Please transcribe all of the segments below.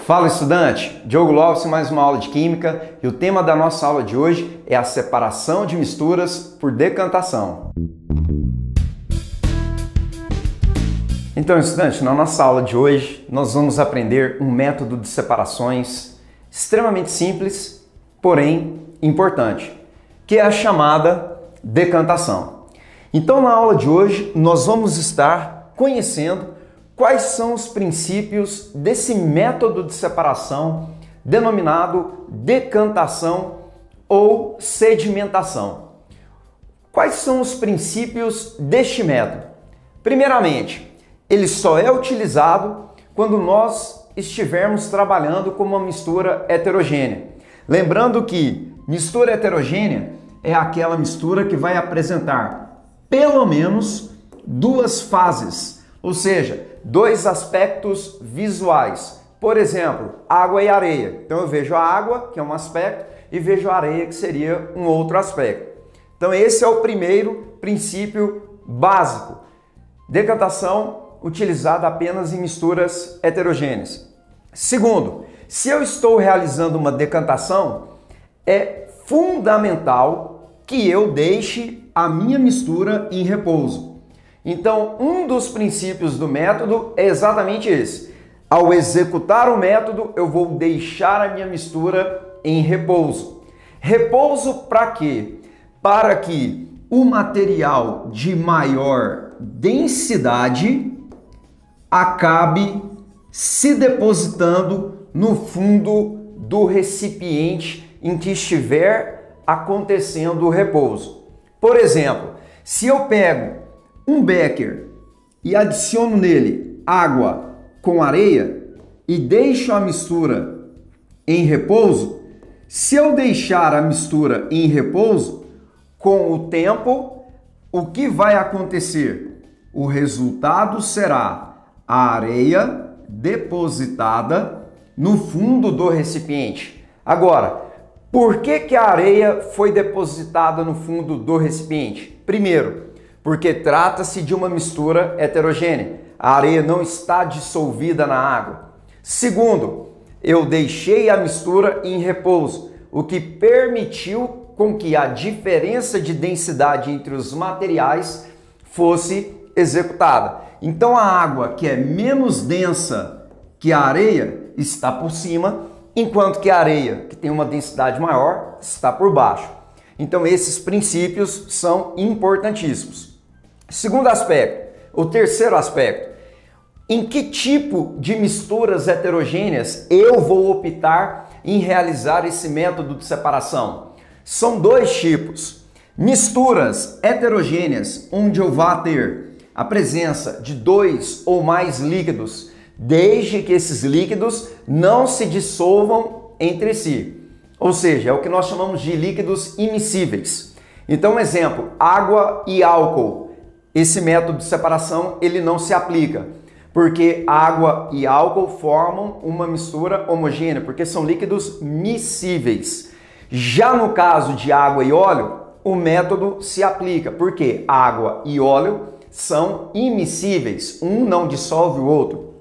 Fala, estudante! Diogo Lopes, mais uma aula de Química, e o tema da nossa aula de hoje é a separação de misturas por decantação. Então, estudante, na nossa aula de hoje nós vamos aprender um método de separações extremamente simples, porém importante, que é a chamada decantação. Então, na aula de hoje nós vamos estar conhecendo quais são os princípios desse método de separação denominado decantação ou sedimentação. Quais são os princípios deste método? Primeiramente, ele só é utilizado quando nós estivermos trabalhando com uma mistura heterogênea. Lembrando que mistura heterogênea é aquela mistura que vai apresentar pelo menos duas fases, ou seja, dois aspectos visuais. Por exemplo, água e areia. Então eu vejo a água, que é um aspecto, e vejo a areia, que seria um outro aspecto. Então esse é o primeiro princípio básico. Decantação utilizada apenas em misturas heterogêneas. Segundo, se eu estou realizando uma decantação, é fundamental que eu deixe a minha mistura em repouso. Então, um dos princípios do método é exatamente esse. Ao executar o método, eu vou deixar a minha mistura em repouso. Repouso para quê? Para que o material de maior densidade acabe se depositando no fundo do recipiente em que estiver acontecendo o repouso. Por exemplo, se eu pego um becker e adiciono nele água com areia e deixo a mistura em repouso, se eu deixar a mistura em repouso, com o tempo, o que vai acontecer? O resultado será a areia depositada no fundo do recipiente. Agora, por que a areia foi depositada no fundo do recipiente? Primeiro, porque trata-se de uma mistura heterogênea. A areia não está dissolvida na água. Segundo, eu deixei a mistura em repouso, o que permitiu com que a diferença de densidade entre os materiais fosse executada. Então a água, que é menos densa que a areia, está por cima, enquanto que a areia, que tem uma densidade maior, está por baixo. Então esses princípios são importantíssimos. Segundo aspecto, o terceiro aspecto, em que tipo de misturas heterogêneas eu vou optar em realizar esse método de separação? São dois tipos. Misturas heterogêneas, onde eu vá ter a presença de dois ou mais líquidos, desde que esses líquidos não se dissolvam entre si. Ou seja, é o que nós chamamos de líquidos immiscíveis. Então, um exemplo, água e álcool. Esse método de separação ele não se aplica, porque água e álcool formam uma mistura homogênea, porque são líquidos miscíveis. Já no caso de água e óleo, o método se aplica, porque água e óleo são immiscíveis, um não dissolve o outro.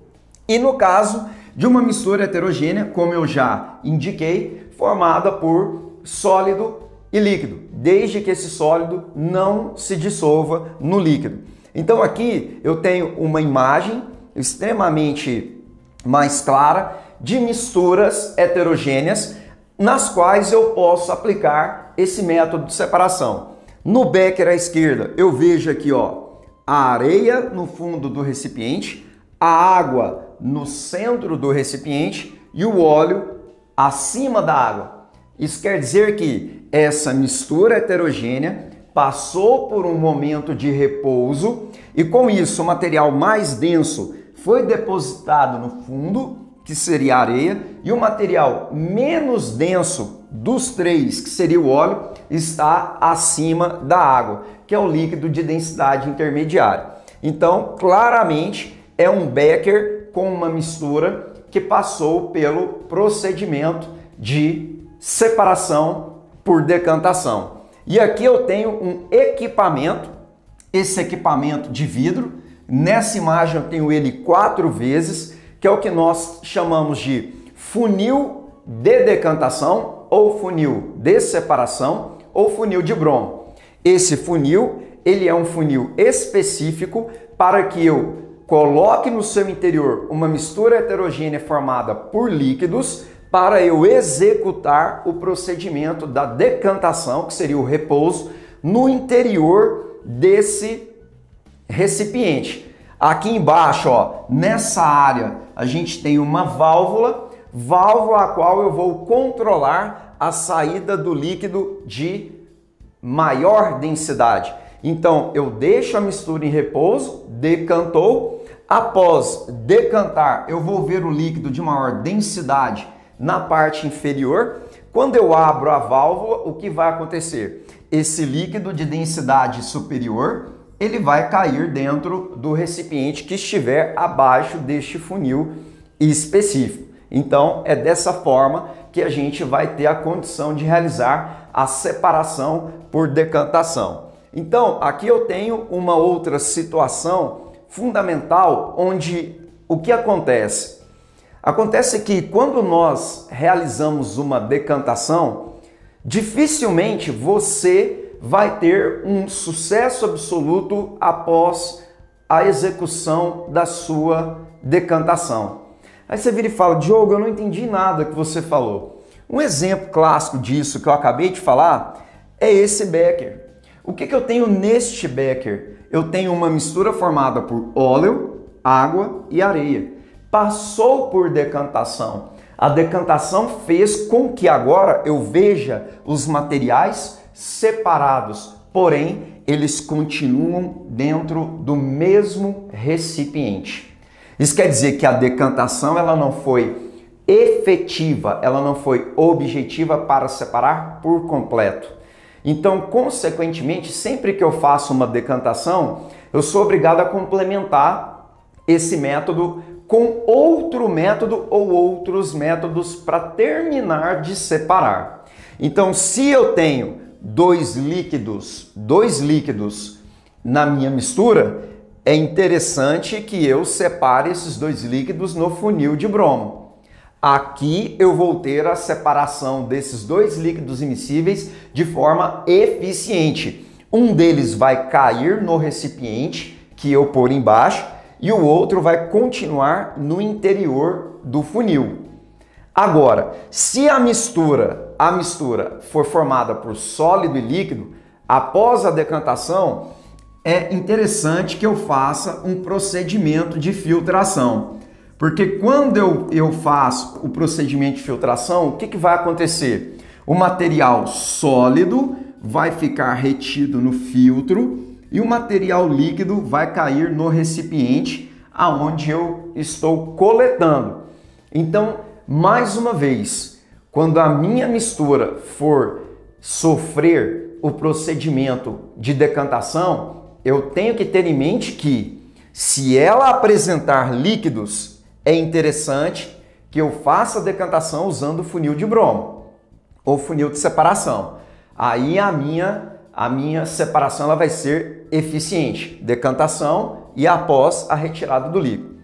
E no caso de uma mistura heterogênea, como eu já indiquei, formada por sólido e líquido, desde que esse sólido não se dissolva no líquido. Então aqui eu tenho uma imagem extremamente mais clara de misturas heterogêneas nas quais eu posso aplicar esse método de separação. No becker à esquerda eu vejo aqui a areia no fundo do recipiente, a água no centro do recipiente e o óleo acima da água. Isso quer dizer que essa mistura heterogênea passou por um momento de repouso e com isso o material mais denso foi depositado no fundo, que seria a areia, e o material menos denso dos três, que seria o óleo, está acima da água, que é o líquido de densidade intermediária. Então, claramente, é um becker com uma mistura que passou pelo procedimento de separação por decantação. E aqui eu tenho um equipamento, esse equipamento de vidro. Nessa imagem eu tenho ele 4 vezes, que é o que nós chamamos de funil de decantação, ou funil de separação, ou funil de bromo. Esse funil, ele é um funil específico para que eu coloque no seu interior uma mistura heterogênea formada por líquidos para eu executar o procedimento da decantação, que seria o repouso, no interior desse recipiente. Aqui embaixo, ó, nessa área, a gente tem uma válvula a qual eu vou controlar a saída do líquido de maior densidade. Então, eu deixo a mistura em repouso, decantou. Após decantar, eu vou ver o líquido de maior densidade na parte inferior. Quando eu abro a válvula, o que vai acontecer? Esse líquido de densidade superior, ele vai cair dentro do recipiente que estiver abaixo deste funil específico. Então, é dessa forma que a gente vai ter a condição de realizar a separação por decantação. Então, aqui eu tenho uma outra situação fundamental onde o que acontece? Acontece que quando nós realizamos uma decantação, dificilmente você vai ter um sucesso absoluto após a execução da sua decantação. Aí você vira e fala, Diogo, eu não entendi nada que você falou. Um exemplo clássico disso que eu acabei de falar é esse becker. O que eu tenho neste becker? Eu tenho uma mistura formada por óleo, água e areia. Passou por decantação. A decantação fez com que agora eu veja os materiais separados, porém eles continuam dentro do mesmo recipiente. Isso quer dizer que a decantação ela não foi efetiva, ela não foi objetiva para separar por completo. Então, consequentemente, sempre que eu faço uma decantação, eu sou obrigado a complementar esse método com outro método ou outros métodos para terminar de separar. Então, se eu tenho dois líquidos na minha mistura, é interessante que eu separe esses dois líquidos no funil de bromo. Aqui eu vou ter a separação desses dois líquidos immiscíveis de forma eficiente. Um deles vai cair no recipiente que eu pôr embaixo e o outro vai continuar no interior do funil. Agora, se a mistura for formada por sólido e líquido, após a decantação, é interessante que eu faça um procedimento de filtração. Porque quando eu faço o procedimento de filtração, o que vai acontecer? O material sólido vai ficar retido no filtro e o material líquido vai cair no recipiente aonde eu estou coletando. Então, mais uma vez, quando a minha mistura for sofrer o procedimento de decantação, eu tenho que ter em mente que, se ela apresentar líquidos, é interessante que eu faça a decantação usando o funil de bromo ou funil de separação. Aí a minha separação ela vai ser eficiente. Decantação e após a retirada do líquido.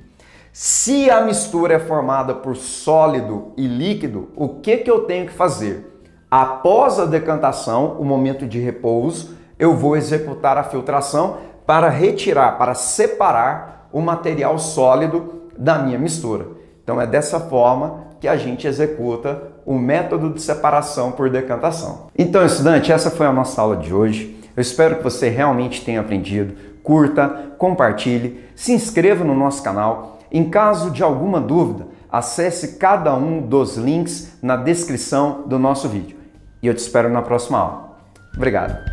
Se a mistura é formada por sólido e líquido, o que eu tenho que fazer? Após a decantação, o momento de repouso, eu vou executar a filtração para retirar, para separar o material sólido da minha mistura. Então é dessa forma que a gente executa o método de separação por decantação. Então, estudante, essa foi a nossa aula de hoje. Eu espero que você realmente tenha aprendido. Curta, compartilhe, se inscreva no nosso canal. Em caso de alguma dúvida, acesse cada um dos links na descrição do nosso vídeo. E eu te espero na próxima aula. Obrigado!